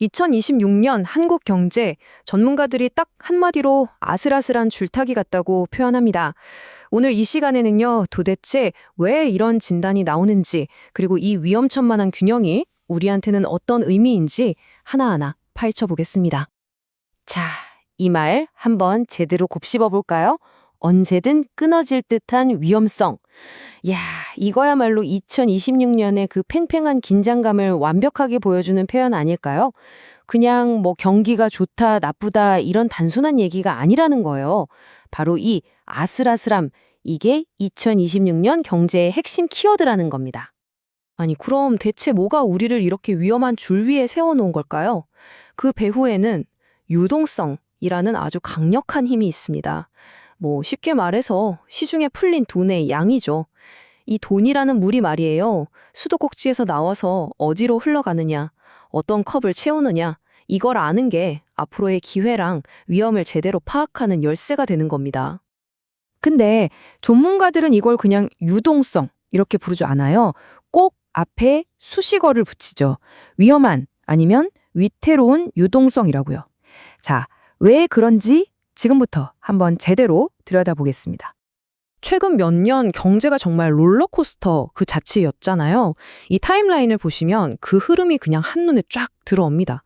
2026년 한국 경제 전문가들이 딱 한마디로 아슬아슬한 줄타기 같다고 표현합니다. 오늘 이 시간에는요, 도대체 왜 이런 진단이 나오는지, 그리고 이 위험천만한 균형이 우리한테는 어떤 의미인지 하나하나 파헤쳐보겠습니다. 자, 이 말 한번 제대로 곱씹어 볼까요? 언제든 끊어질 듯한 위험성. 야, 이거야말로 2026년의 그 팽팽한 긴장감을 완벽하게 보여주는 표현 아닐까요? 그냥 뭐 경기가 좋다, 나쁘다 이런 단순한 얘기가 아니라는 거예요. 바로 이 아슬아슬함, 이게 2026년 경제의 핵심 키워드라는 겁니다. 아니, 그럼 대체 뭐가 우리를 이렇게 위험한 줄 위에 세워놓은 걸까요? 그 배후에는 유동성이라는 아주 강력한 힘이 있습니다. 뭐 쉽게 말해서 시중에 풀린 돈의 양이죠. 이 돈이라는 물이 말이에요. 수도꼭지에서 나와서 어디로 흘러가느냐, 어떤 컵을 채우느냐, 이걸 아는 게 앞으로의 기회랑 위험을 제대로 파악하는 열쇠가 되는 겁니다. 근데 전문가들은 이걸 그냥 유동성 이렇게 부르지 않아요. 꼭 앞에 수식어를 붙이죠. 위험한 아니면 위태로운 유동성이라고요. 자, 왜 그런지 지금부터 한번 제대로 들여다보겠습니다. 최근 몇 년 경제가 정말 롤러코스터 그 자체였잖아요. 이 타임라인을 보시면 그 흐름이 그냥 한눈에 쫙 들어옵니다.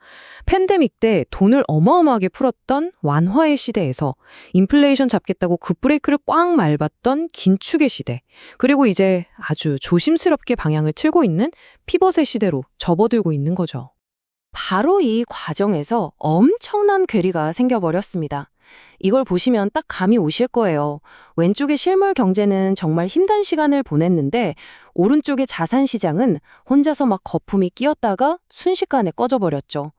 팬데믹 때 돈을 어마어마하게 풀었던 완화의 시대에서 인플레이션 잡겠다고 급브레이크를 꽉 밟았던 긴축의 시대, 그리고 이제 아주 조심스럽게 방향을 틀고 있는 피벗의 시대로 접어들고 있는 거죠. 바로 이 과정에서 엄청난 괴리가 생겨버렸습니다. 이걸 보시면 딱 감이 오실 거예요. 왼쪽의 실물 경제는 정말 힘든 시간을 보냈는데 오른쪽의 자산 시장은 혼자서 막 거품이 끼었다가 순식간에 꺼져버렸죠.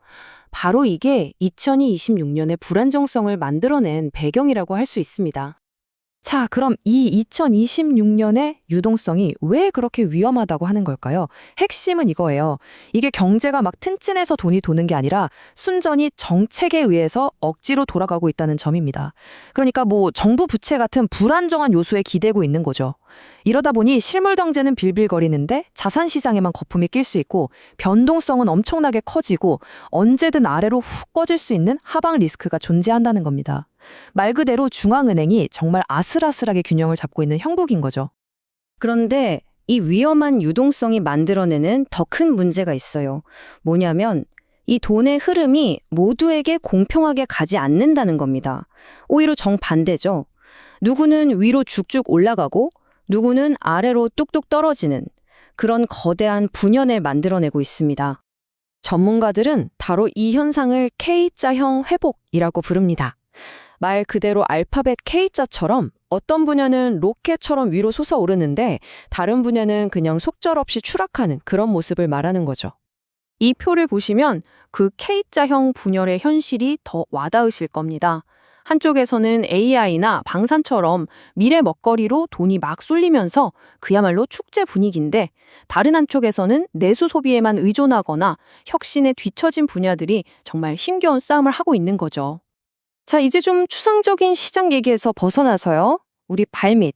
바로 이게 2026년의 불안정성을 만들어낸 배경이라고 할 수 있습니다. 자, 그럼 이 2026년의 유동성이 왜 그렇게 위험하다고 하는 걸까요? 핵심은 이거예요. 이게 경제가 막 튼튼해서 돈이 도는 게 아니라 순전히 정책에 의해서 억지로 돌아가고 있다는 점입니다. 그러니까 뭐 정부 부채 같은 불안정한 요소에 기대고 있는 거죠. 이러다 보니 실물 경제는 빌빌거리는데 자산 시장에만 거품이 낄 수 있고 변동성은 엄청나게 커지고 언제든 아래로 훅 꺼질 수 있는 하방 리스크가 존재한다는 겁니다. 말 그대로 중앙은행이 정말 아슬아슬하게 균형을 잡고 있는 형국인 거죠. 그런데 이 위험한 유동성이 만들어내는 더 큰 문제가 있어요. 뭐냐면 이 돈의 흐름이 모두에게 공평하게 가지 않는다는 겁니다. 오히려 정반대죠. 누구는 위로 쭉쭉 올라가고 누구는 아래로 뚝뚝 떨어지는 그런 거대한 분연을 만들어내고 있습니다. 전문가들은 바로 이 현상을 K자형 회복이라고 부릅니다. 말 그대로 알파벳 K자처럼 어떤 분야는 로켓처럼 위로 솟아오르는데 다른 분야는 그냥 속절없이 추락하는 그런 모습을 말하는 거죠. 이 표를 보시면 그 K자형 분열의 현실이 더 와닿으실 겁니다. 한쪽에서는 AI나 방산처럼 미래 먹거리로 돈이 막 쏠리면서 그야말로 축제 분위기인데 다른 한쪽에서는 내수 소비에만 의존하거나 혁신에 뒤처진 분야들이 정말 힘겨운 싸움을 하고 있는 거죠. 자, 이제 좀 추상적인 시장 얘기에서 벗어나서요. 우리 발밑,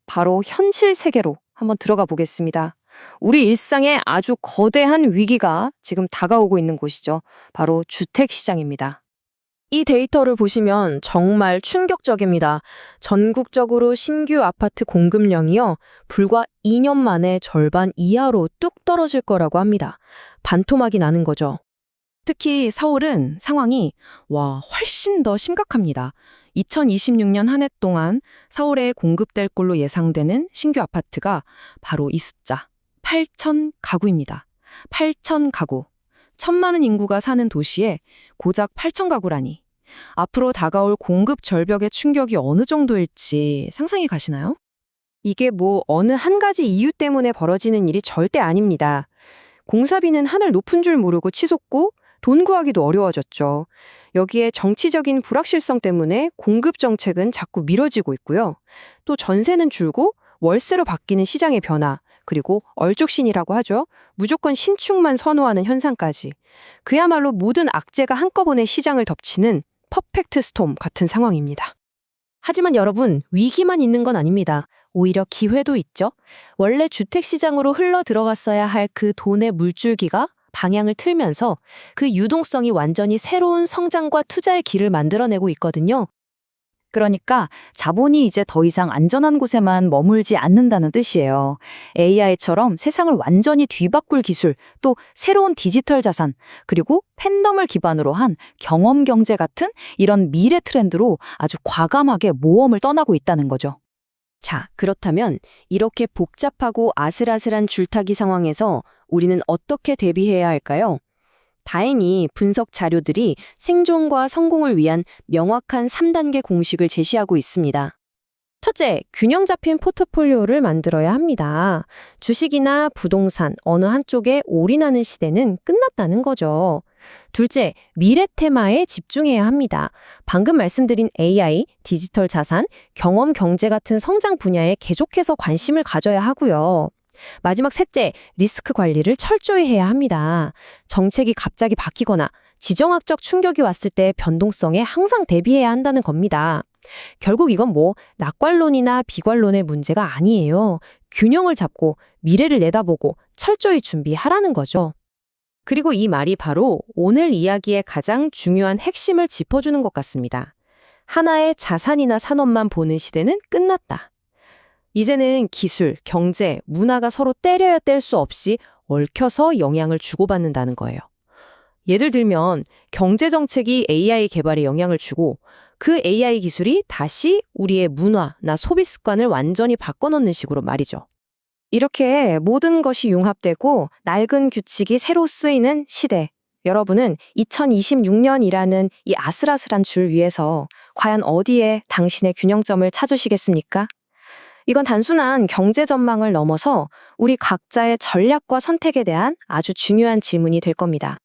바로 현실 세계로 한번 들어가 보겠습니다. 우리 일상에 아주 거대한 위기가 지금 다가오고 있는 곳이죠. 바로 주택시장입니다. 이 데이터를 보시면 정말 충격적입니다. 전국적으로 신규 아파트 공급량이요, 불과 2년 만에 절반 이하로 뚝 떨어질 거라고 합니다. 반토막이 나는 거죠. 특히 서울은 상황이 훨씬 더 심각합니다. 2026년 한 해 동안 서울에 공급될 걸로 예상되는 신규 아파트가 바로 이 숫자 8,000 가구입니다. 8,000 가구. 1,000만은 인구가 사는 도시에 고작 8,000 가구라니. 앞으로 다가올 공급 절벽의 충격이 어느 정도일지 상상이 가시나요? 이게 뭐 어느 한 가지 이유 때문에 벌어지는 일이 절대 아닙니다. 공사비는 하늘 높은 줄 모르고 치솟고 돈 구하기도 어려워졌죠. 여기에 정치적인 불확실성 때문에 공급 정책은 자꾸 미뤄지고 있고요. 또 전세는 줄고 월세로 바뀌는 시장의 변화, 그리고 얼죽신이라고 하죠. 무조건 신축만 선호하는 현상까지. 그야말로 모든 악재가 한꺼번에 시장을 덮치는 퍼펙트 스톰 같은 상황입니다. 하지만 여러분, 위기만 있는 건 아닙니다. 오히려 기회도 있죠. 원래 주택시장으로 흘러 들어갔어야 할 그 돈의 물줄기가 방향을 틀면서 그 유동성이 완전히 새로운 성장과 투자의 길을 만들어내고 있거든요. 그러니까 자본이 이제 더 이상 안전한 곳에만 머물지 않는다는 뜻이에요. AI처럼 세상을 완전히 뒤바꿀 기술, 또 새로운 디지털 자산, 그리고 팬덤을 기반으로 한 경험 경제 같은 이런 미래 트렌드로 아주 과감하게 모험을 떠나고 있다는 거죠. 자, 그렇다면 이렇게 복잡하고 아슬아슬한 줄타기 상황에서 우리는 어떻게 대비해야 할까요? 다행히 분석 자료들이 생존과 성공을 위한 명확한 3단계 공식을 제시하고 있습니다. 첫째, 균형 잡힌 포트폴리오를 만들어야 합니다. 주식이나 부동산 어느 한쪽에 올인하는 시대는 끝났다는 거죠. 둘째, 미래 테마에 집중해야 합니다. 방금 말씀드린 AI, 디지털 자산, 경험 경제 같은 성장 분야에 계속해서 관심을 가져야 하고요. 마지막 셋째, 리스크 관리를 철저히 해야 합니다. 정책이 갑자기 바뀌거나 지정학적 충격이 왔을 때 변동성에 항상 대비해야 한다는 겁니다. 결국 이건 낙관론이나 비관론의 문제가 아니에요. 균형을 잡고 미래를 내다보고 철저히 준비하라는 거죠. 그리고 이 말이 바로 오늘 이야기의 가장 중요한 핵심을 짚어주는 것 같습니다. 하나의 자산이나 산업만 보는 시대는 끝났다. 이제는 기술, 경제, 문화가 서로 때려야 뗄 수 없이 얽혀서 영향을 주고받는다는 거예요. 예를 들면 경제 정책이 AI 개발에 영향을 주고 그 AI 기술이 다시 우리의 문화나 소비 습관을 완전히 바꿔놓는 식으로 말이죠. 이렇게 모든 것이 융합되고 낡은 규칙이 새로 쓰이는 시대. 여러분은 2026년이라는 이 아슬아슬한 줄 위에서 과연 어디에 당신의 균형점을 찾으시겠습니까? 이건 단순한 경제 전망을 넘어서 우리 각자의 전략과 선택에 대한 아주 중요한 질문이 될 겁니다.